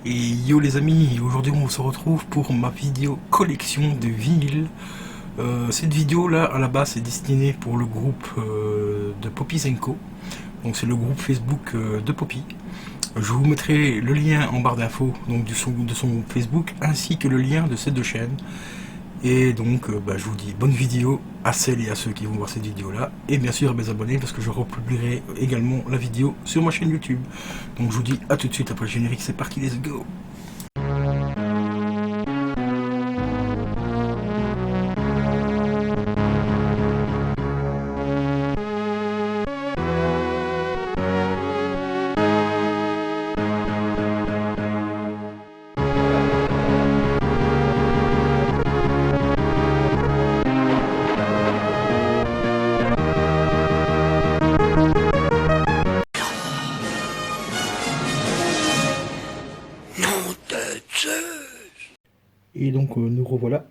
Et yo les amis, aujourd'hui on se retrouve pour ma vidéo collection de vinyles. Cette vidéo là à la base est destinée pour le groupe de Poppy Co. Donc c'est le groupe Facebook de Poppy. Je vous mettrai le lien en barre d'infos donc de son Facebook ainsi que le lien de ces deux chaînes. Et donc je vous dis bonne vidéo à celles et à ceux qui vont voir cette vidéo là. Et bien sûr à mes abonnés parce que je republierai également la vidéo sur ma chaîne YouTube. Donc je vous dis à tout de suite après le générique, c'est parti, let's go. Et donc nous revoilà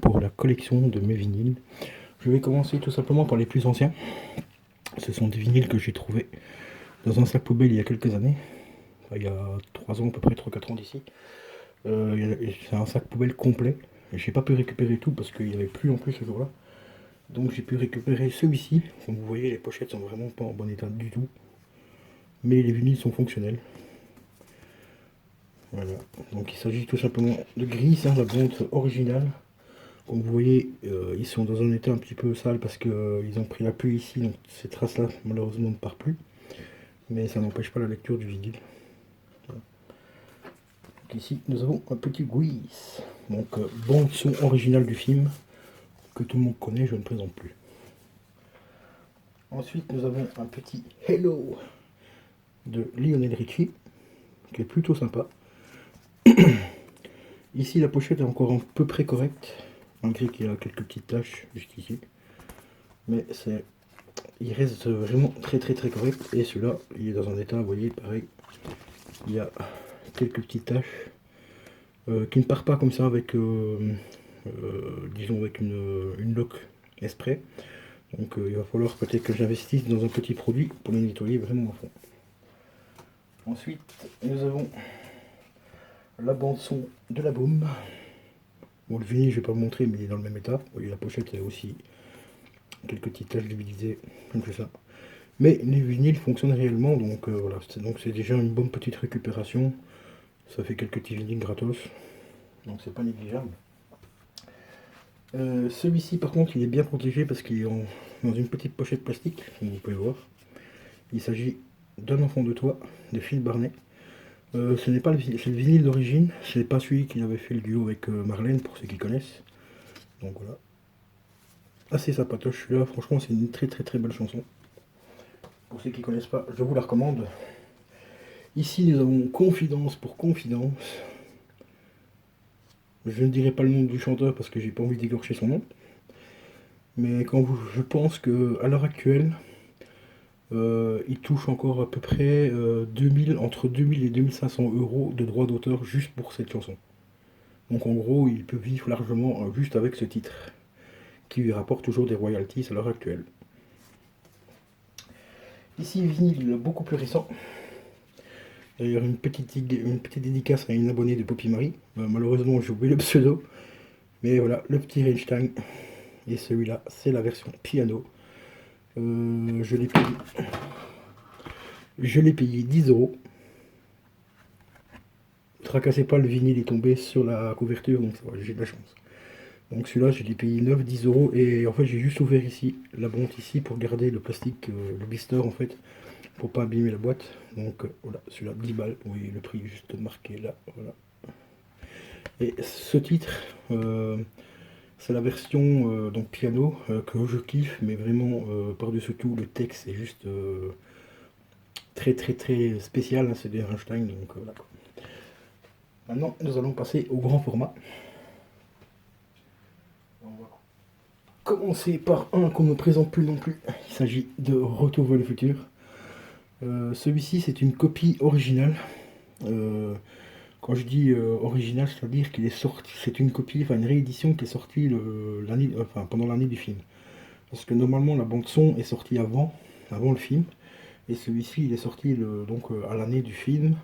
pour la collection de mes vinyles. Je vais commencer tout simplement par les plus anciens. Ce sont des vinyles que j'ai trouvés dans un sac poubelle il y a quelques années. Enfin, il y a 3 ans à peu près, 3-4 ans d'ici. C'est un sac poubelle complet. J'ai pas pu récupérer tout parce qu'il n'y avait plus en plus ce jour-là. Donc j'ai pu récupérer celui-ci. Comme vous voyez, les pochettes sont vraiment pas en bon état du tout. Mais les vinyles sont fonctionnels. Voilà. Donc il s'agit tout simplement de Gris, hein, la bande originale. Comme vous voyez, ils sont dans un état un petit peu sale parce qu'ils ont pris la pluie ici, donc ces traces-là malheureusement ne partent plus. Mais ça n'empêche pas la lecture du vinyle. Voilà. Donc ici, nous avons un petit Gris. Donc bande son originale du film, que tout le monde connaît, je ne présente plus. Ensuite, nous avons un petit Hello de Lionel Richie, qui est plutôt sympa. Ici, la pochette est encore à peu près correcte, malgré qu'il y a quelques petites taches juste ici. Mais il reste vraiment très correct. Et celui-là, il est dans un état, vous voyez, pareil. Il y a quelques petites taches qui ne partent pas comme ça avec, disons, avec une loque Esprit. Donc il va falloir peut-être que j'investisse dans un petit produit pour les nettoyer vraiment à fond. Ensuite, nous avons la bande son de la Boom. Bon, le vinyle, je vais pas vous montrer, mais il est dans le même état. Vous voyez, la pochette est aussi quelques petites taches débilisées, comme ça. Mais les vinyles fonctionnent réellement, donc voilà. Donc c'est déjà une bonne petite récupération. Ça fait quelques petits vinyles gratos, donc c'est pas négligeable. Celui-ci, par contre, il est bien protégé parce qu'il est dans une petite pochette plastique, comme vous pouvez voir. Il s'agit d'un enfant de toi, de Phil Barnet. Ce n'est pas c'est le vinyle d'origine, c'est pas celui qui avait fait le duo avec Marlène, pour ceux qui connaissent. Donc voilà. Assez sympatoche celui-là, franchement c'est une très belle chanson. Pour ceux qui ne connaissent pas, je vous la recommande. Ici nous avons Confidence pour Confidence. Je ne dirai pas le nom du chanteur parce que j'ai pas envie d'égorger son nom. Mais je pense qu'à l'heure actuelle, il touche encore à peu près entre 2000 et 2500 euros de droits d'auteur juste pour cette chanson. Donc en gros, il peut vivre largement juste avec ce titre, qui lui rapporte toujours des royalties à l'heure actuelle. Ici, vinyle beaucoup plus récent. D'ailleurs, une petite dédicace à une abonnée de Poppy Marie. Malheureusement, j'ai oublié le pseudo. Mais voilà, le petit Einstein. Et celui-là, c'est la version piano. Je l'ai payé 10 euros. Tracassez pas, le vinyle est tombé sur la couverture, donc ça va, j'ai de la chance. Donc celui-là, je l'ai payé 9-10 euros. Et en fait, j'ai juste ouvert ici, la boîte ici, pour garder le plastique, le blister en fait, pour pas abîmer la boîte. Donc voilà, celui-là, 10 balles. Oui, le prix est juste marqué là. Voilà. Et ce titre, c'est la version donc piano que je kiffe, mais vraiment par-dessus tout, le texte est juste très spécial, hein, c'est des Einstein, donc voilà. Maintenant, nous allons passer au grand format. On va commencer par un qu'on ne présente plus non plus. Il s'agit de Retour vers le futur. Celui-ci, c'est une copie originale. Quand je dis original, c'est-à-dire qu'il est sorti, c'est une copie, enfin une réédition qui est sortie pendant l'année du film. Parce que normalement la bande son est sortie avant le film, et celui-ci il est sorti donc à l'année du film.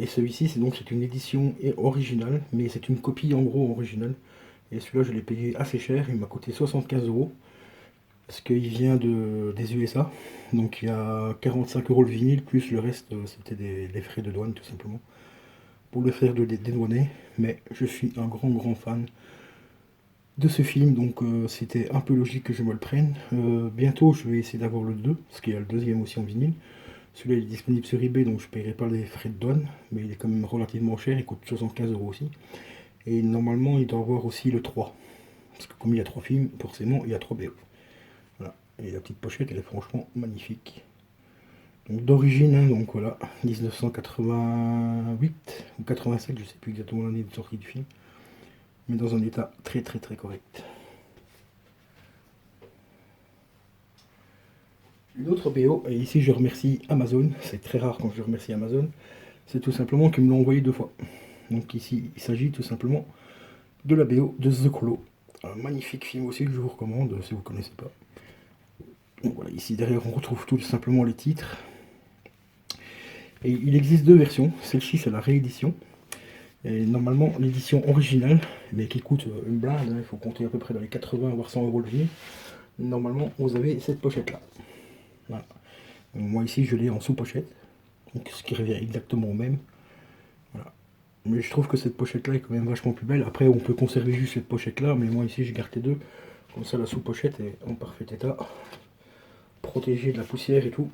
Et celui-ci, c'est une édition originale, mais c'est une copie en gros originale. Et celui-là, je l'ai payé assez cher, il m'a coûté 75 euros. Parce qu'il vient des USA. Donc il y a 45 euros le vinyle, plus le reste, c'était des frais de douane tout simplement. Pour le faire dédouaner. Mais je suis un grand fan de ce film, donc c'était un peu logique que je me le prenne. Bientôt, je vais essayer d'avoir le 2, parce qu'il y a le deuxième aussi en vinyle. Celui-là il est disponible sur eBay, donc je ne paierai pas les frais de douane, mais il est quand même relativement cher, il coûte 75 euros aussi. Et normalement, il doit avoir aussi le 3. Parce que comme il y a 3 films, forcément, il y a 3 BO. Voilà. Et la petite pochette, elle est franchement magnifique. Donc d'origine, hein, donc voilà, 1988 ou 87, je ne sais plus exactement l'année de sortie du film. Mais dans un état très correct. Une autre BO, et ici je remercie Amazon, c'est très rare quand je remercie Amazon, c'est tout simplement qu'ils me l'ont envoyé 2 fois. Donc ici il s'agit tout simplement de la BO de The Colo. Un magnifique film aussi que je vous recommande si vous ne connaissez pas. Donc voilà, ici derrière on retrouve tout simplement les titres. Et il existe 2 versions, celle-ci c'est la réédition. Et normalement l'édition originale, mais qui coûte une blinde, hein, il faut compter à peu près dans les 80 voire 100 euros le vinyle. Normalement vous avez cette pochette là. Voilà. Moi ici je l'ai en sous-pochette, donc ce qui revient exactement au même. Voilà. Mais je trouve que cette pochette là est quand même vachement plus belle. Après on peut conserver juste cette pochette là, mais moi ici j'ai gardé 2. Comme ça la sous-pochette est en parfait état, protégée de la poussière et tout.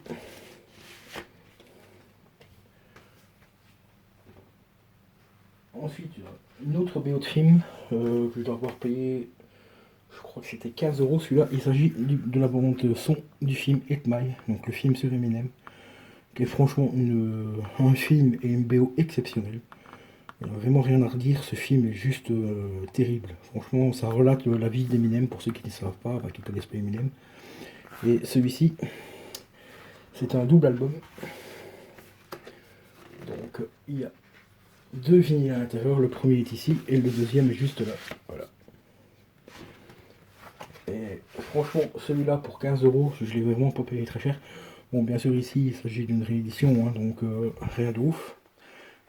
Ensuite, une autre BO de film que je dois avoir payé, je crois que c'était 15 euros celui-là. Il s'agit de la bande son du film Hit My, donc le film sur Eminem, qui est franchement un film et une BO exceptionnelle. Il n'y a vraiment rien à redire, ce film est juste terrible. Franchement, ça relate la vie d'Eminem pour ceux qui ne savent pas, qui ne connaissent pas Eminem. Et celui-ci, c'est un double album. Donc il y a 2 vinyles à l'intérieur, le premier est ici et le deuxième est juste là. Voilà. Et franchement, celui-là pour 15 euros, je l'ai vraiment pas payé très cher. Bon, bien sûr, ici il s'agit d'une réédition, hein, donc rien de ouf.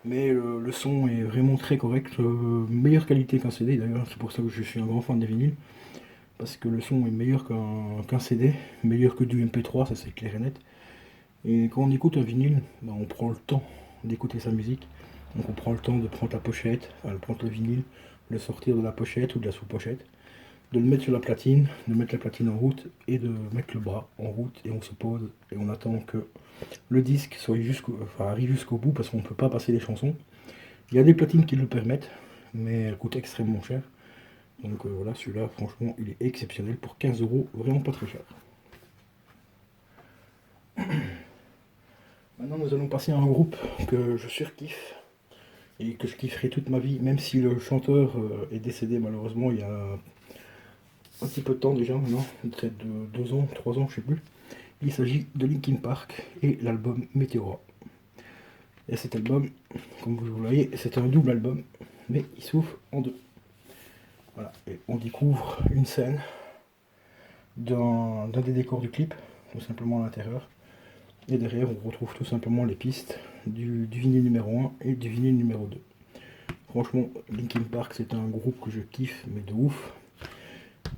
Mais le son est vraiment très correct, meilleure qualité qu'un CD d'ailleurs, c'est pour ça que je suis un grand fan des vinyles. Parce que le son est meilleur qu'un CD, meilleur que du MP3, ça c'est clair et net. Et quand on écoute un vinyle, on prend le temps d'écouter sa musique. Donc on prend le temps de prendre la pochette, de prendre le vinyle, le sortir de la pochette ou de la sous-pochette, de le mettre sur la platine, de mettre la platine en route et de mettre le bras en route et on se pose et on attend que le disque arrive jusqu'au bout parce qu'on ne peut pas passer les chansons. Il y a des platines qui le permettent, mais elles coûtent extrêmement cher. Donc voilà, celui-là, franchement, il est exceptionnel pour 15 euros, vraiment pas très cher. Maintenant, nous allons passer à un groupe que je surkiffe et que je kifferai toute ma vie, même si le chanteur est décédé malheureusement il y a un petit peu de temps déjà maintenant, peut-être 2 ans, 3 ans, je sais plus. Il s'agit de Linkin Park et l'album Meteora. Et cet album, comme vous le voyez, c'est un double album, mais il s'ouvre en 2. Voilà, et on découvre une scène d'un des décors du clip, tout simplement à l'intérieur. Et derrière, on retrouve tout simplement les pistes du vinyle numéro 1 et du vinyle numéro 2. Franchement, Linkin Park, c'est un groupe que je kiffe, mais de ouf.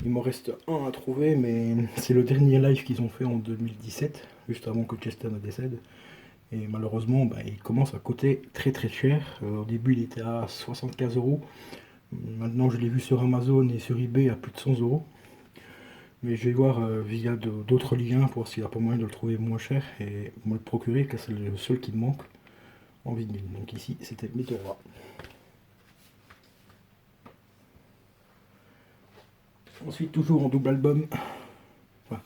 Il m'en reste un à trouver, mais c'est le dernier live qu'ils ont fait en 2017, juste avant que Chester ne décède. Et malheureusement, il commence à coûter très cher. Au début, il était à 75 euros. Maintenant, je l'ai vu sur Amazon et sur eBay à plus de 100 euros. Mais je vais voir via d'autres liens pour voir s'il n'y a pas moyen de le trouver moins cher et me le procurer, car c'est le seul qui me manque en vinyle. Donc ici, c'était Meteora. Ensuite, toujours en double album. Enfin,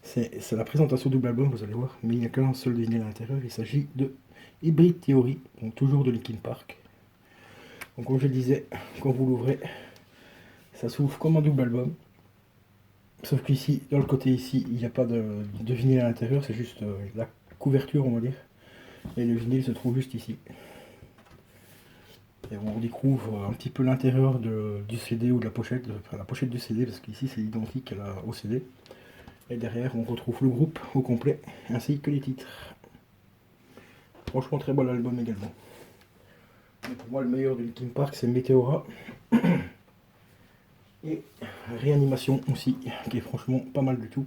c'est la présentation double album, vous allez voir, mais il n'y a qu'un seul vinyle à l'intérieur. Il s'agit de Hybrid Theory, donc toujours de Linkin Park. Donc comme je le disais, quand vous l'ouvrez, ça s'ouvre comme un double album. Sauf qu'ici, dans le côté ici, il n'y a pas de vinyle à l'intérieur, c'est juste la couverture, on va dire. Et le vinyle se trouve juste ici. Et on découvre un petit peu l'intérieur du CD ou de la pochette, enfin la pochette du CD, parce qu'ici c'est identique au CD. Et derrière, on retrouve le groupe au complet, ainsi que les titres. Franchement, très bon album également. Mais pour moi, le meilleur de Linkin Park, c'est Meteora. Et Réanimation aussi, qui est franchement pas mal du tout.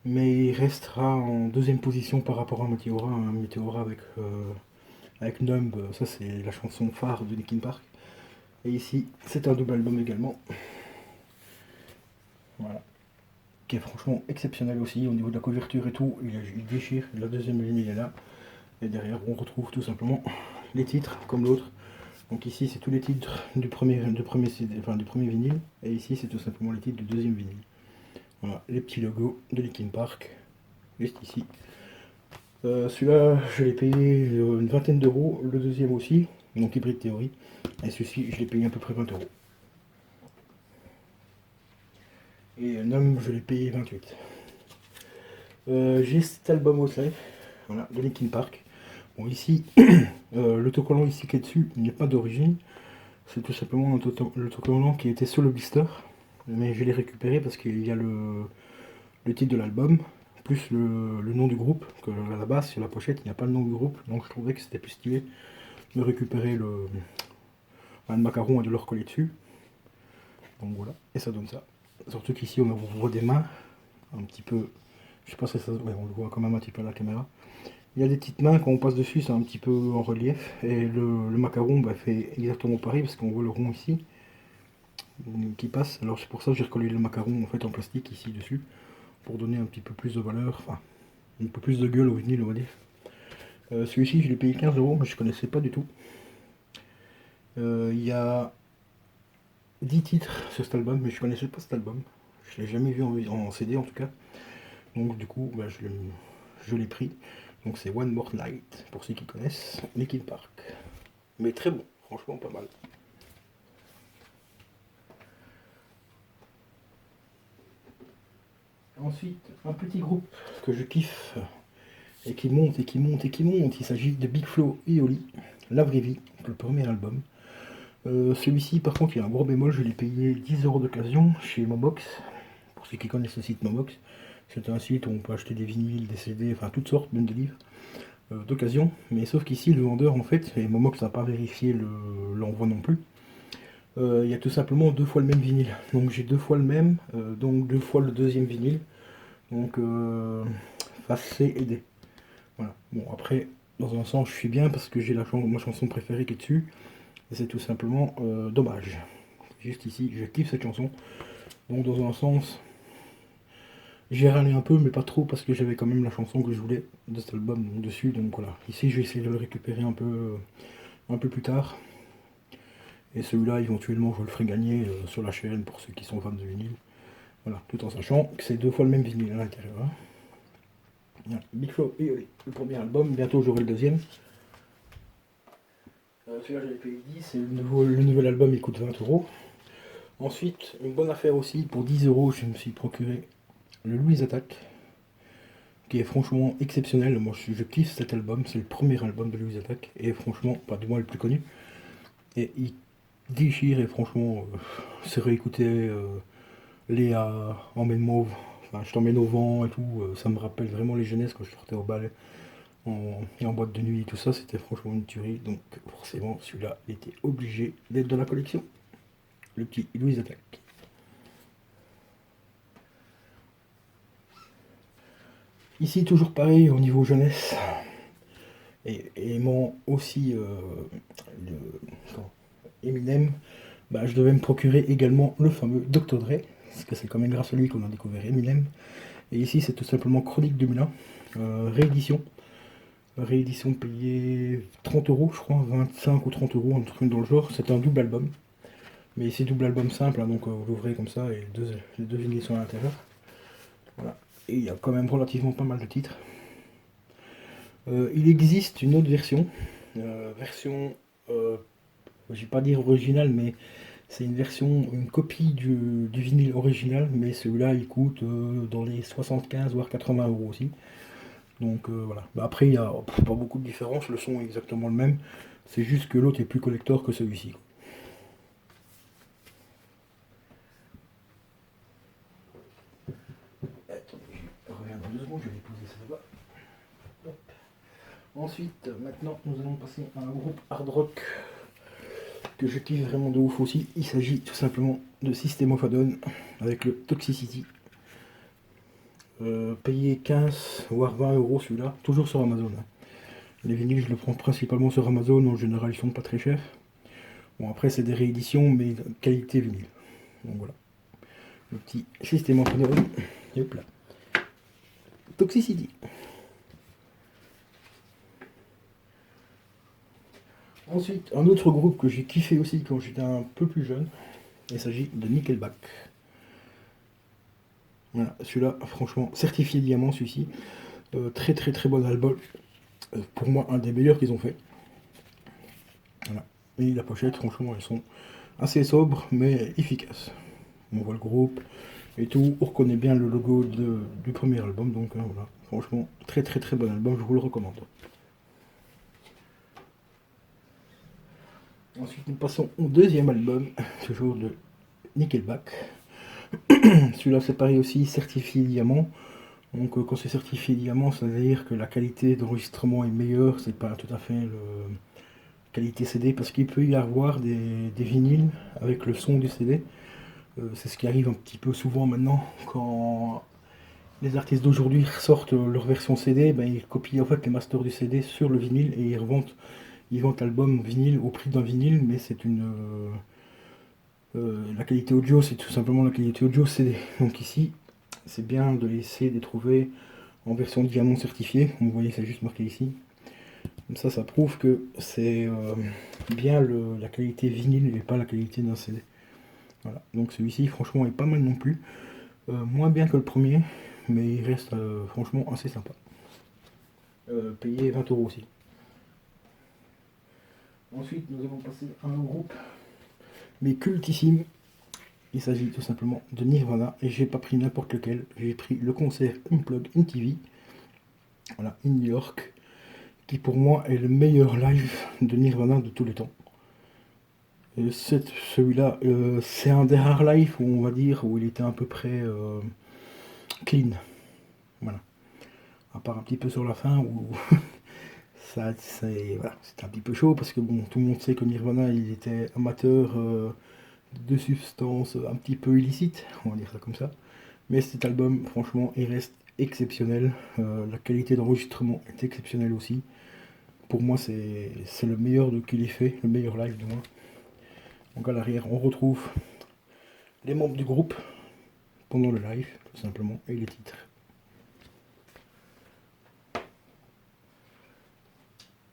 Mais il restera en deuxième position par rapport à Meteora. Hein. Meteora avec Numb, ça c'est la chanson phare de Linkin Park. Et ici, c'est un double album également. Voilà. Qui est franchement exceptionnel aussi au niveau de la couverture et tout. Il déchire. La deuxième ligne est là. Et derrière, on retrouve tout simplement les titres comme l'autre. Donc ici, c'est tous les titres du premier vinyle. Et ici, c'est tout simplement les titres du deuxième vinyle. Voilà, les petits logos de Linkin Park. Juste ici. Celui-là, je l'ai payé une vingtaine d'euros. Le deuxième aussi. Donc Hybrid Theory. Et celui-ci, je l'ai payé à peu près 20 euros. Et Numb, je l'ai payé 28. J'ai cet album aussi, voilà, de Linkin Park. Bon, ici, l'autocollant ici qui est dessus n'est pas d'origine. C'est tout simplement l'autocollant qui était sur le blister. Mais je l'ai récupéré parce qu'il y a le titre de l'album, plus le nom du groupe, que à la base, sur la pochette, il n'y a pas le nom du groupe. Donc je trouvais que c'était plus stylé de récupérer le macaron et de le recoller dessus. Donc voilà, et ça donne ça. Surtout qu'ici, on voit des mains, un petit peu, je sais pas si ça, ouais, on le voit quand même un petit peu à la caméra. Il y a des petites mains, quand on passe dessus, c'est un petit peu en relief. Et le macaron fait exactement pareil, parce qu'on voit le rond ici qui passe. Alors c'est pour ça que j'ai recollé le macaron en fait en plastique ici dessus, pour donner un petit peu plus de valeur, enfin un peu plus de gueule au vinyle, on va dire. Celui-ci, je l'ai payé 15 euros, mais je connaissais pas du tout. Il y a 10 titres sur cet album, mais je connaissais pas cet album. Je l'ai jamais vu en CD en tout cas. Donc du coup, je l'ai pris. Donc c'est One More Night, pour ceux qui connaissent, Linkin Park. Mais très bon, franchement pas mal. Ensuite, un petit groupe que je kiffe et qui monte et qui monte et qui monte. Il s'agit de Big Flo et Oli, La Vraie Vie, le premier album. Celui-ci, par contre, il y a un gros bémol. Je l'ai payé 10 euros d'occasion chez Momox. Pour ceux qui connaissent le site Momox, c'est un site où on peut acheter des vinyles, des CD, enfin toutes sortes, même des livres d'occasion. Mais sauf qu'ici, le vendeur, en fait, et Momox n'a pas vérifié l'envoi non plus, il y a tout simplement 2 fois le même vinyle. Donc j'ai 2 fois le même, donc 2 fois le deuxième vinyle. Donc face C et D. Voilà. Bon après, dans un sens je suis bien parce que j'ai ma chanson préférée qui est dessus. Et c'est tout simplement dommage. Juste ici, je kiffe cette chanson. Donc dans un sens, j'ai râlé un peu mais pas trop parce que j'avais quand même la chanson que je voulais de cet album dessus. Donc voilà. Ici je vais essayer de le récupérer un peu plus tard. Et celui-là éventuellement je le ferai gagner sur la chaîne pour ceux qui sont fans de vinyle. Voilà, tout en sachant que c'est 2 fois le même vinyle à l'intérieur. Hein. Voilà. Big Flo et Oli, le premier album, bientôt j'aurai le deuxième. Celui-là j'avais payé 10 et le nouvel album il coûte 20 euros. Ensuite, une bonne affaire aussi, pour 10 euros je me suis procuré le Louise Attack, qui est franchement exceptionnel. Moi je kiffe cet album, c'est le premier album de Louise Attack, et franchement, pas du moins le plus connu. Et il déchire, et franchement, c'est réécouter Léa, Emmène Mauve, enfin je t'emmène au vent et tout, ça me rappelle vraiment les jeunesses quand je sortais au bal et en boîte de nuit, tout ça, c'était franchement une tuerie. Donc forcément, celui-là il était obligé d'être dans la collection. Le petit Louise Attack. Ici, toujours pareil au niveau jeunesse. Et aimant aussi Eminem, je devais me procurer également le fameux Dr. Dre, parce que c'est quand même grâce à lui qu'on a découvert Eminem. Et ici, c'est tout simplement Chronique 2001, réédition. Réédition payée 30 euros, je crois, 25 ou 30 euros, un truc dans le genre. C'est un double album. Mais c'est double album simple, hein, donc vous l'ouvrez comme ça et les deux vinyles sont à l'intérieur. Voilà. Et il y a quand même relativement pas mal de titres. Il existe une autre version. Je vais pas dire originale, mais c'est une copie du vinyle original, mais celui-là il coûte dans les 75 voire 80 euros aussi. Donc voilà. Après il n'y a pas beaucoup de différence, le son est exactement le même. C'est juste que l'autre est plus collector que celui-ci. Attendez, je reviens dans 2 secondes, je vais déposer ça là-bas. Ensuite, maintenant, nous allons passer à un groupe hard rock que je kiffe vraiment de ouf aussi. Il s'agit tout simplement de System of a Down avec le Toxicity. Payer 15 voire 20 euros celui-là, toujours sur Amazon. Les vinyles, je le prends principalement sur Amazon, en général ils sont pas très chers. Bon, après c'est des rééditions, mais qualité vinyle. Donc voilà. Le petit System of a Down. Et hop là. Toxicity. Ensuite, un autre groupe que j'ai kiffé aussi quand j'étais un peu plus jeune, il s'agit de Nickelback. Voilà, celui-là, franchement, certifié diamant, celui-ci. Très très très bon album. Pour moi, un des meilleurs qu'ils ont fait. Voilà. Et la pochette, franchement, elles sont assez sobres, mais efficaces. On voit le groupe et tout. On reconnaît bien le logo du premier album. Donc voilà, franchement, très très très bon album, je vous le recommande. Ensuite, nous passons au deuxième album, toujours de Nickelback. Celui-là, c'est pareil aussi, certifié diamant. Donc, quand c'est certifié diamant, ça veut dire que la qualité d'enregistrement est meilleure. C'est pas tout à fait la qualité CD, parce qu'il peut y avoir des vinyles avec le son du CD. C'est ce qui arrive un petit peu souvent maintenant quand les artistes d'aujourd'hui ressortent leur version CD, ben, ils copient en fait les masters du CD sur le vinyle et ils vendent l'album vinyle au prix d'un vinyle, mais c'est la qualité audio, c'est tout simplement la qualité audio CD. Donc ici, c'est bien de essayer de les trouver en version diamant certifiée. Vous voyez, c'est juste marqué ici. Comme ça prouve que c'est bien la qualité vinyle et pas la qualité d'un CD. Voilà. Donc celui-ci, franchement, est pas mal non plus. Moins bien que le premier, mais il reste franchement assez sympa. Payé 20 euros aussi. Ensuite, nous allons passer à un groupe, mais cultissime. Il s'agit tout simplement de Nirvana, et j'ai pas pris n'importe lequel, j'ai pris le concert Unplugged in TV, voilà, in New York, qui pour moi est le meilleur live de Nirvana de tous les temps. Celui-là, c'est un des rares lives où on va dire où il était à peu près clean, voilà. À part un petit peu sur la fin où voilà, c'était un petit peu chaud parce que bon, tout le monde sait que Nirvana il était amateur de substances un petit peu illicites, on va dire ça comme ça. Mais cet album, franchement, il reste exceptionnel. La qualité d'enregistrement est exceptionnelle aussi. Pour moi, c'est le meilleur de qu'il ait fait, le meilleur live du moins. Donc à l'arrière, on retrouve les membres du groupe pendant le live, tout simplement, et les titres.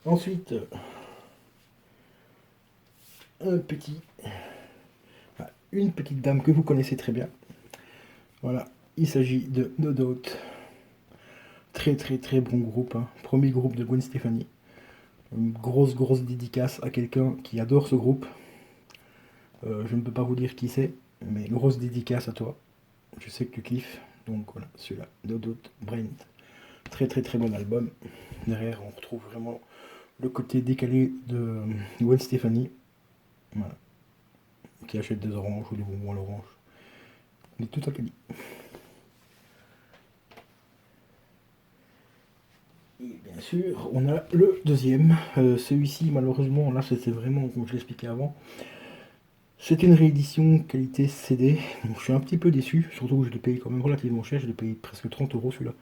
Ensuite, une petite dame que vous connaissez très bien. Voilà, il s'agit de No Doubt. Très très très bon groupe, hein. Premier groupe de Gwen Stefani. Une grosse dédicace à quelqu'un qui adore ce groupe. Je ne peux pas vous dire qui c'est, mais grosse dédicace à toi. Je sais que tu kiffes. Donc voilà, celui-là, No Doubt, Brent. Très très très bon album. Derrière, on retrouve vraiment le côté décalé de Gwen Stefani. Voilà. Qui achète des oranges ou des bonbons à l'orange. On est tout à quali. Et bien sûr, on a le deuxième. Celui-ci, malheureusement, là c'était vraiment, comme je l'expliquais avant, c'est une réédition qualité CD. Donc je suis un petit peu déçu, surtout que je l'ai payé quand même relativement cher. Je l'ai payé presque 30 euros celui-là.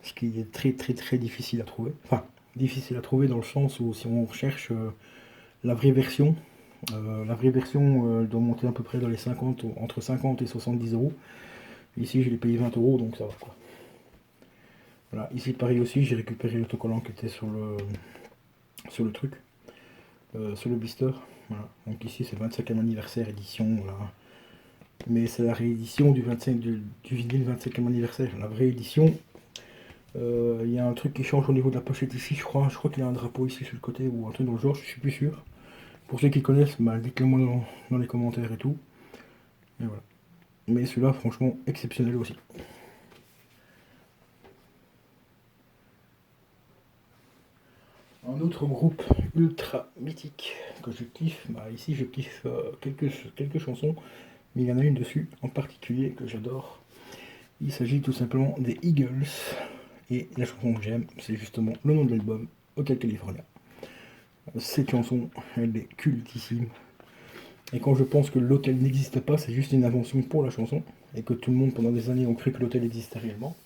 Ce qui est très très très difficile à trouver. Enfin, difficile à trouver dans le sens où si on recherche la vraie version, doit monter à peu près dans les 50, entre 50 et 70 euros. Ici, je l'ai payé 20 euros, donc ça va quoi. Voilà, ici pareil aussi, j'ai récupéré l'autocollant qui était sur le truc, sur le blister. Voilà. Donc ici c'est 25e anniversaire édition, voilà. Mais c'est la réédition du vinyle 25e anniversaire. La vraie édition, il y a un truc qui change au niveau de la pochette ici, je crois qu'il y a un drapeau ici sur le côté ou un truc dans le genre, je suis plus sûr. Pour ceux qui connaissent, bah, dites-le moi dans les commentaires et tout. Et voilà. Mais celui-là, franchement, exceptionnel aussi. Un autre groupe ultra mythique que je kiffe, bah ici je kiffe quelques chansons, mais il y en a une dessus en particulier que j'adore. Il s'agit tout simplement des Eagles, et la chanson que j'aime, c'est justement le nom de l'album, Hotel California. Cette chanson, elle est cultissime. Et quand je pense que l'hôtel n'existe pas, c'est juste une invention pour la chanson, et que tout le monde pendant des années ont cru que l'hôtel existait réellement.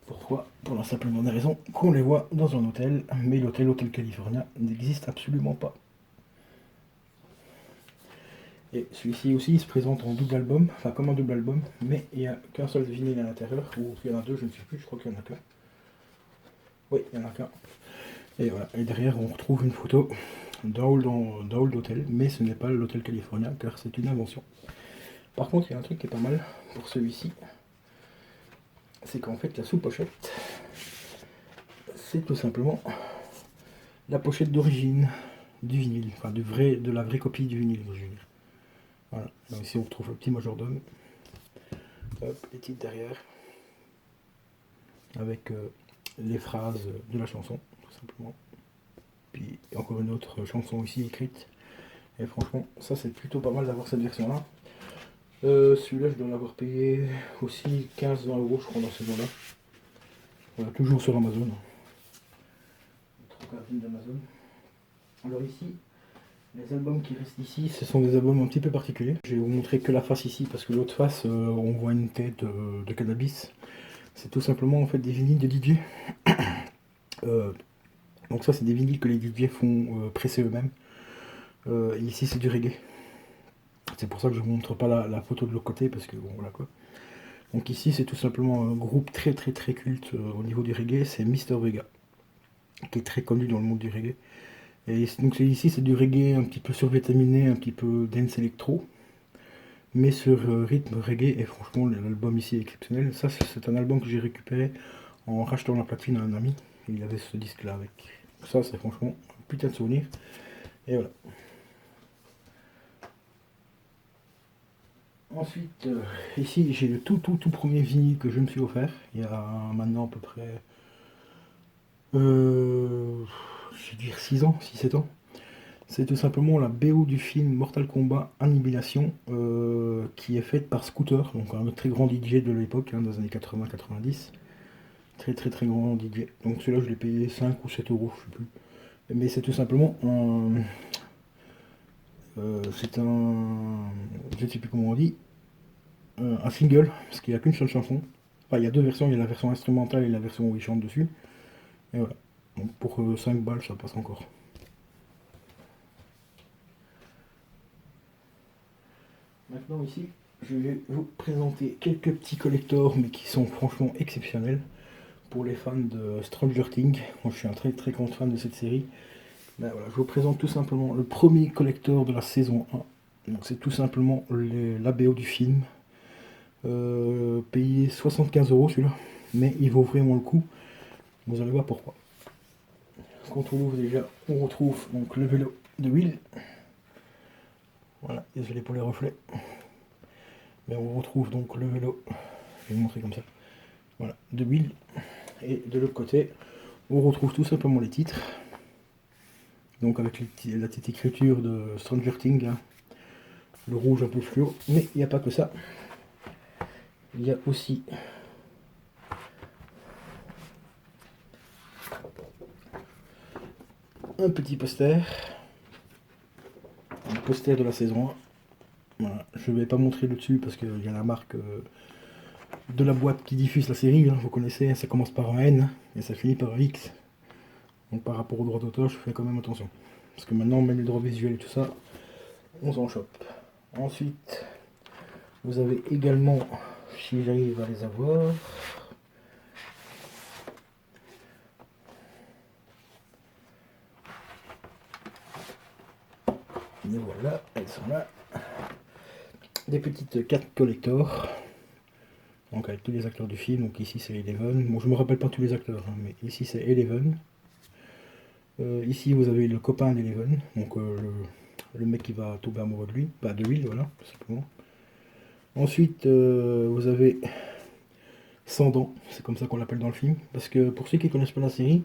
Pourquoi? Pour la simple et bonne raison qu'on les voit dans un hôtel, mais l'hôtel California n'existe absolument pas. Et celui-ci aussi il se présente en double album, enfin comme un double album, mais il n'y a qu'un seul vinyle à l'intérieur, ou il y en a deux, je ne sais plus, je crois qu'il y en a qu'un. Oui, il y en a qu'un. Et voilà, et derrière on retrouve une photo d'un hall d'hôtel, mais ce n'est pas l'hôtel California, car c'est une invention. Par contre, il y a un truc qui est pas mal pour celui-ci, c'est qu'en fait la sous-pochette, c'est tout simplement la pochette d'origine du vinyle, enfin de la vraie copie du vinyle, je veux dire. Voilà, donc ici on retrouve le petit majordome, hop, les titres derrière, avec les phrases de la chanson, tout simplement. Puis encore une autre chanson ici écrite, et franchement, ça c'est plutôt pas mal d'avoir cette version-là. Celui-là, je dois l'avoir payé aussi 15-20 euros, je crois, dans ces eaux-là. Voilà, toujours sur Amazon. d'Amazon. Alors ici, les albums qui restent ici, ce sont des albums un petit peu particuliers. Je vais vous montrer que la face ici, parce que l'autre face, on voit une tête de cannabis. C'est tout simplement en fait des vinyles de DJ. Donc ça, c'est des vinyles que les DJ font presser eux-mêmes. Ici, c'est du reggae. C'est pour ça que je ne vous montre pas la photo de l'autre côté, parce que bon, voilà quoi. Donc ici, c'est tout simplement un groupe très culte au niveau du reggae, c'est Mr Vega, qui est très connu dans le monde du reggae. Et donc ici, c'est du reggae un petit peu survitaminé, un petit peu dance électro, mais sur rythme reggae, et franchement, l'album ici est exceptionnel. Ça, c'est un album que j'ai récupéré en rachetant la platine à un ami, il avait ce disque-là avec. Ça, c'est franchement un putain de souvenir. Et voilà. Ensuite, ici j'ai le tout premier vinyle que je me suis offert, il y a maintenant à peu près, je vais dire 6 ans, 6-7 ans. C'est tout simplement la BO du film Mortal Kombat Annihilation, qui est faite par Scooter, donc un très grand DJ de l'époque, hein, dans les années 80-90. Très grand DJ. Donc celui-là je l'ai payé 5 ou 7 euros, je sais plus. Mais c'est tout simplement un... c'est un... je ne sais plus comment on dit, un single, parce qu'il n'y a qu'une seule chanson. Enfin, il y a deux versions, il y a la version instrumentale et la version où il chante dessus. Et voilà. Donc pour 5 balles, ça passe encore. Maintenant ici, je vais vous présenter quelques petits collectors, mais qui sont franchement exceptionnels. Pour les fans de Stranger Things, moi je suis un très grand fan de cette série. Ben voilà, je vous présente tout simplement le premier collector de la saison 1. Donc c'est tout simplement la BO du film. Payé 75 euros celui-là, mais il vaut vraiment le coup. Vous allez voir pourquoi. Quand on l'ouvre déjà, on retrouve donc le vélo de Will. Voilà, désolé pour les reflets. Mais on retrouve donc le vélo, je vais vous montrer comme ça. Voilà, de Will. Et de l'autre côté, on retrouve tout simplement les titres. Donc avec la petite écriture de Stranger Things, hein. Le rouge un peu fluo, mais il n'y a pas que ça. Il y a aussi un petit poster. Un poster de la saison 1. Voilà. Je ne vais pas montrer le dessus parce qu'il y a la marque de la boîte qui diffuse la série, hein, vous connaissez, ça commence par un N et ça finit par un X. Donc par rapport aux droits d'auteur, je fais quand même attention. Parce que maintenant, même les droits visuels et tout ça, on s'en chope. Ensuite, vous avez également, si j'arrive à les avoir, et voilà, elles sont là. Des petites cartes collector. Donc avec tous les acteurs du film, donc ici c'est Eleven. Bon, je me rappelle pas tous les acteurs, hein, mais ici c'est Eleven. Ici vous avez le copain d'Eleven, donc le mec qui va tomber amoureux de lui, pas de Will, voilà, tout simplement. Ensuite, vous avez Sandan, c'est comme ça qu'on l'appelle dans le film, parce que pour ceux qui connaissent pas la série,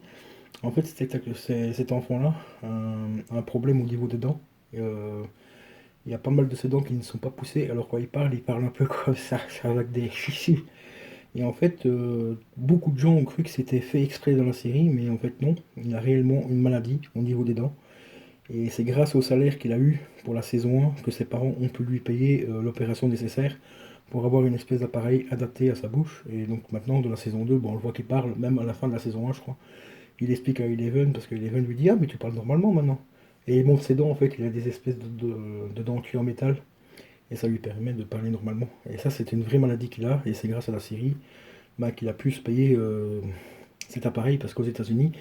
en fait cet enfant-là a un problème au niveau des dents. Il y a pas mal de ses dents qui ne sont pas poussées, alors quand il parle un peu comme ça avec des chichis. Et en fait, beaucoup de gens ont cru que c'était fait exprès dans la série, mais en fait non. Il a réellement une maladie au niveau des dents. Et c'est grâce au salaire qu'il a eu pour la saison 1 que ses parents ont pu lui payer l'opération nécessaire pour avoir une espèce d'appareil adapté à sa bouche. Et donc maintenant, de la saison 2, bon, on le voit qu'il parle, même à la fin de la saison 1, je crois. Il explique à Eleven, parce que Eleven lui dit: ah, mais tu parles normalement maintenant. Et il montre ses dents, en fait, il a des espèces de dentures en métal, et ça lui permet de parler normalement. Et ça, c'est une vraie maladie qu'il a, et c'est grâce à la série bah, qu'il a pu se payer cet appareil, parce qu'aux États-Unis,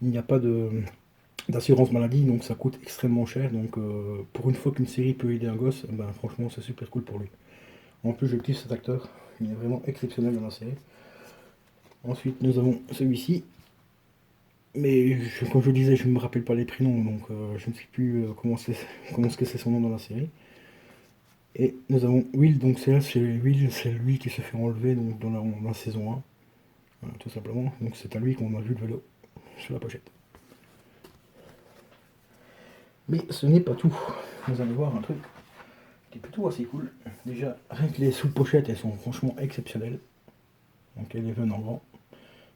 il n'y a pas d'assurance maladie, donc ça coûte extrêmement cher. Donc pour une fois qu'une série peut aider un gosse, ben, franchement, c'est super cool pour lui. En plus, je kiffe cet acteur, il est vraiment exceptionnel dans la série. Ensuite, nous avons celui-ci. Mais comme je disais, je ne me rappelle pas les prénoms, donc je ne sais plus comment est-ce que c'est son nom dans la série. Et nous avons Will, donc c'est Will, c'est lui qui se fait enlever donc, dans la saison 1, voilà, tout simplement. Donc c'est à lui qu'on a vu le vélo sur la pochette. Mais ce n'est pas tout. Vous allez voir un truc qui est plutôt assez cool. Déjà, rien que les sous-pochettes, elles sont franchement exceptionnelles. Donc Eleven en grand.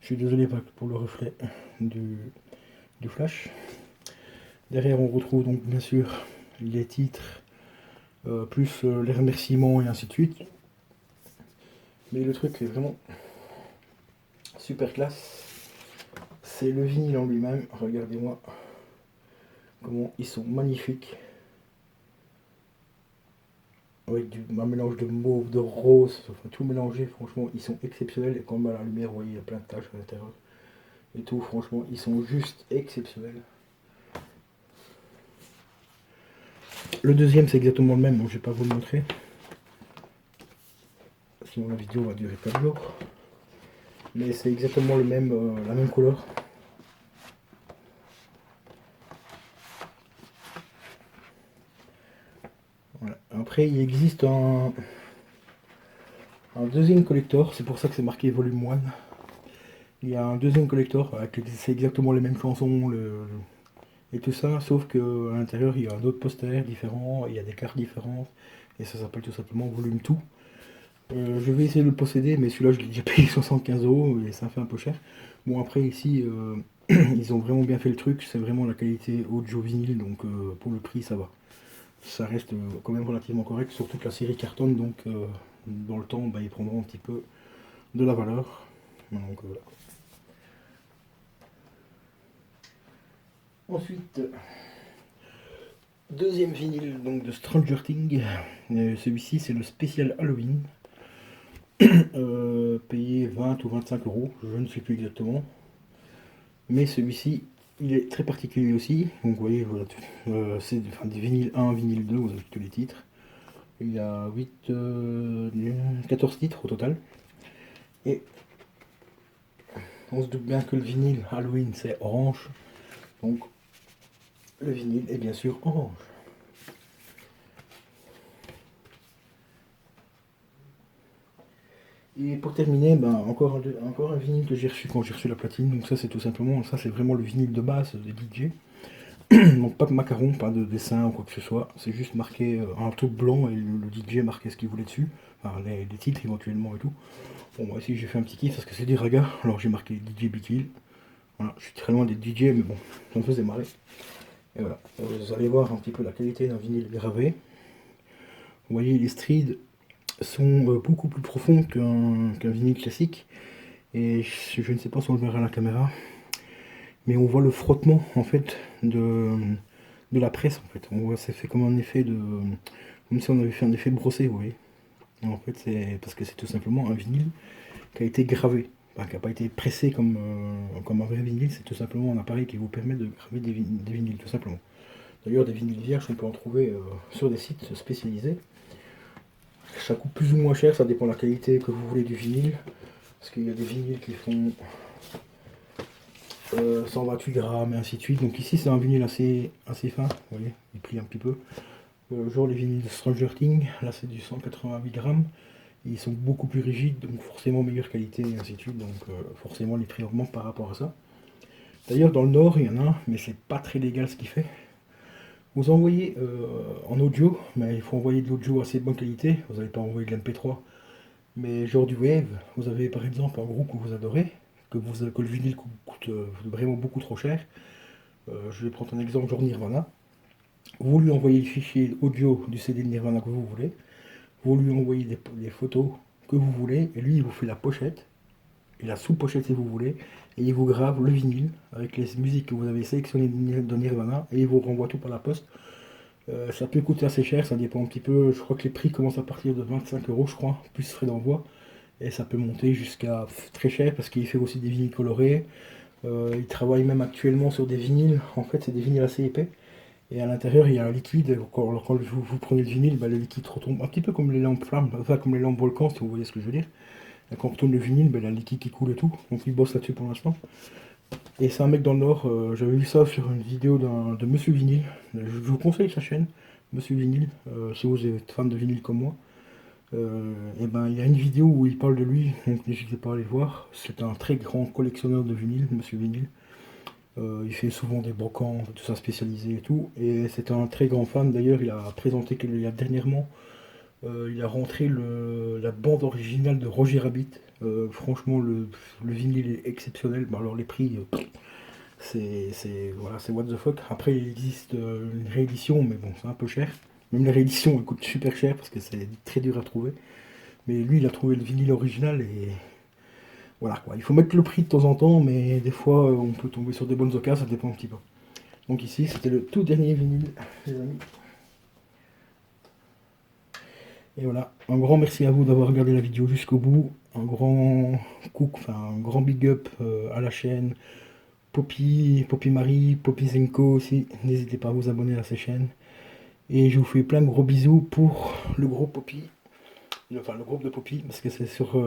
Je suis désolé pour le reflet du flash. Derrière, on retrouve donc bien sûr les titres, plus les remerciements et ainsi de suite. Mais le truc est vraiment super classe. C'est le vinyle en lui-même. Regardez-moi comment ils sont magnifiques. Avec un mélange de mauve, de rose, enfin tout mélangé, franchement, ils sont exceptionnels. Et comme à la lumière, vous voyez, il y a plein de taches à l'intérieur. Et tout, franchement, ils sont juste exceptionnels. Le deuxième, c'est exactement le même, donc je vais pas vous le montrer. Sinon la vidéo va durer 4 jours. Mais c'est exactement le même, la même couleur. Voilà. Après, il existe un deuxième collector, c'est pour ça que c'est marqué volume 1. Il y a un deuxième collector, c'est exactement les mêmes chansons et tout ça, sauf qu'à l'intérieur il y a un autre poster différent, il y a des cartes différentes, et ça s'appelle tout simplement volume tout. Je vais essayer de le posséder, mais celui-là je l'ai déjà payé 75 € et ça fait un peu cher. Bon, après ici, ils ont vraiment bien fait le truc, c'est vraiment la qualité audio vinyle, donc pour le prix ça va. Ça reste quand même relativement correct, surtout que la série cartonne, donc dans le temps bah, ils prendront un petit peu de la valeur. Donc voilà. Ensuite, deuxième vinyle donc de Stranger Things. Celui-ci c'est le spécial Halloween. Payé 20 ou 25 €, je ne sais plus exactement. Mais celui-ci, il est très particulier aussi. Donc vous voyez, voilà, c'est des vinyle 1, vinyle 2, vous avez tous les titres. Il y a 14 titres au total. Et on se doute bien que le vinyle Halloween c'est orange. Donc le vinyle est bien sûr orange. Et pour terminer, ben, encore un vinyle que j'ai reçu quand j'ai reçu la platine. Donc ça c'est tout simplement, ça c'est vraiment le vinyle de base des DJ. Donc pas de macaron, pas de dessin ou quoi que ce soit. C'est juste marqué un truc blanc et le DJ marquait ce qu'il voulait dessus. Enfin les titres éventuellement et tout. Bon moi aussi j'ai fait un petit kiff parce que c'est des ragas. Alors j'ai marqué DJ Big. Voilà, je suis très loin des DJ mais bon, ça me faisait marrer. Et voilà, vous allez voir un petit peu la qualité d'un vinyle gravé. Vous voyez les strides sont beaucoup plus profonds qu'un vinyle classique. Et je ne sais pas si on le verra à la caméra, mais on voit le frottement en fait de la presse en fait. On voit c'est fait comme un effet de. Comme si on avait fait un effet brossé, vous voyez. Et en fait c'est parce que c'est tout simplement un vinyle qui a été gravé. Enfin, qui n'a pas été pressé comme un vrai vinyle, c'est tout simplement un appareil qui vous permet de graver des vinyles tout simplement. D'ailleurs des vinyles vierges on peut en trouver sur des sites spécialisés. Ça coûte plus ou moins cher, ça dépend de la qualité que vous voulez du vinyle. Parce qu'il y a des vinyles qui font 128 grammes et ainsi de suite. Donc ici c'est un vinyle assez fin, vous voyez, il plie un petit peu. Genre les vinyles de Stranger Things, là c'est du 188 grammes. Ils sont beaucoup plus rigides, donc forcément meilleure qualité et ainsi de suite. Donc forcément les prix augmentent par rapport à ça. D'ailleurs dans le nord il y en a un, mais c'est pas très légal ce qu'il fait. Vous envoyez en audio, mais il faut envoyer de l'audio assez de bonne qualité. Vous n'allez pas envoyer de l'MP3. Mais genre du wave, vous avez par exemple un groupe que vous adorez, que le vinyle coûte vraiment beaucoup trop cher. Je vais prendre un exemple, genre Nirvana. Vous lui envoyez le fichier audio du CD de Nirvana que vous voulez. Vous lui envoyez des photos que vous voulez. Et lui, il vous fait la pochette. Et la sous-pochette si vous voulez. Et il vous grave le vinyle avec les musiques que vous avez sélectionnées de Nirvana. Et il vous renvoie tout par la poste. Ça peut coûter assez cher, ça dépend un petit peu. Je crois que les prix commencent à partir de 25 euros, je crois, plus frais d'envoi. Et ça peut monter jusqu'à très cher parce qu'il fait aussi des vinyles colorés. Il travaille même actuellement sur des vinyles. En fait, c'est des vinyles assez épais. Et à l'intérieur, il y a un liquide. Quand vous prenez le vinyle, bah, le liquide retombe un petit peu comme les lampes flammes, enfin comme les lampes volcans, si vous voyez ce que je veux dire. Et quand on retourne le vinyle, bah, il y a le liquide qui coule et tout. Donc il bosse là-dessus pour l'instant. Et c'est un mec dans le Nord, j'avais vu ça sur une vidéo de Monsieur Vinyle. Je vous conseille sa chaîne, Monsieur Vinyle, si vous êtes fan de vinyle comme moi. Et ben, il y a une vidéo où il parle de lui, donc n'hésitez pas à aller voir. C'est un très grand collectionneur de vinyle, Monsieur Vinyle. Il fait souvent des brocants, tout ça spécialisé et tout. Et c'est un très grand fan. D'ailleurs, il a présenté qu'il y a dernièrement, il a rentré la bande originale de Roger Rabbit. Franchement, le vinyle est exceptionnel. Bah, alors les prix, voilà, c'est what the fuck. Après, il existe une réédition, mais bon, c'est un peu cher. Même les rééditions, elles coûtent super cher parce que c'est très dur à trouver. Mais lui, il a trouvé le vinyle original et voilà quoi. Il faut mettre le prix de temps en temps, mais des fois, on peut tomber sur des bonnes occasions, ça dépend un petit peu. Donc ici, c'était le tout dernier vinyle, les amis. Et voilà, un grand merci à vous d'avoir regardé la vidéo jusqu'au bout. Un grand enfin un grand big up à la chaîne. Poppy Marie, Poppy Zenko aussi. N'hésitez pas à vous abonner à ces chaînes. Et je vous fais plein de gros bisous pour le groupe Poppy. Enfin, le groupe de Poppy, parce que c'est sur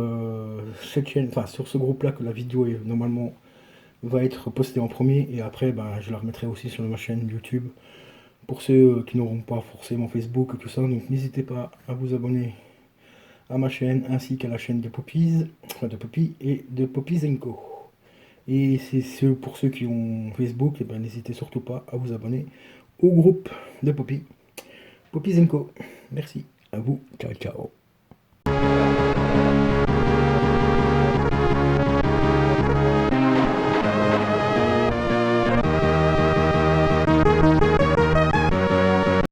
cette chaîne, enfin sur ce groupe-là que la vidéo est, normalement va être postée en premier. Et après, ben, je la remettrai aussi sur ma chaîne YouTube. Pour ceux qui n'auront pas forcément Facebook et tout ça. Donc n'hésitez pas à vous abonner à ma chaîne ainsi qu'à la chaîne de Poppy, enfin de Poppy et de Poppy Zenko. Et c'est pour ceux qui ont Facebook, et ben n'hésitez surtout pas à vous abonner au groupe de Poppy, Poppy Zenko. Merci à vous, ciao ciao.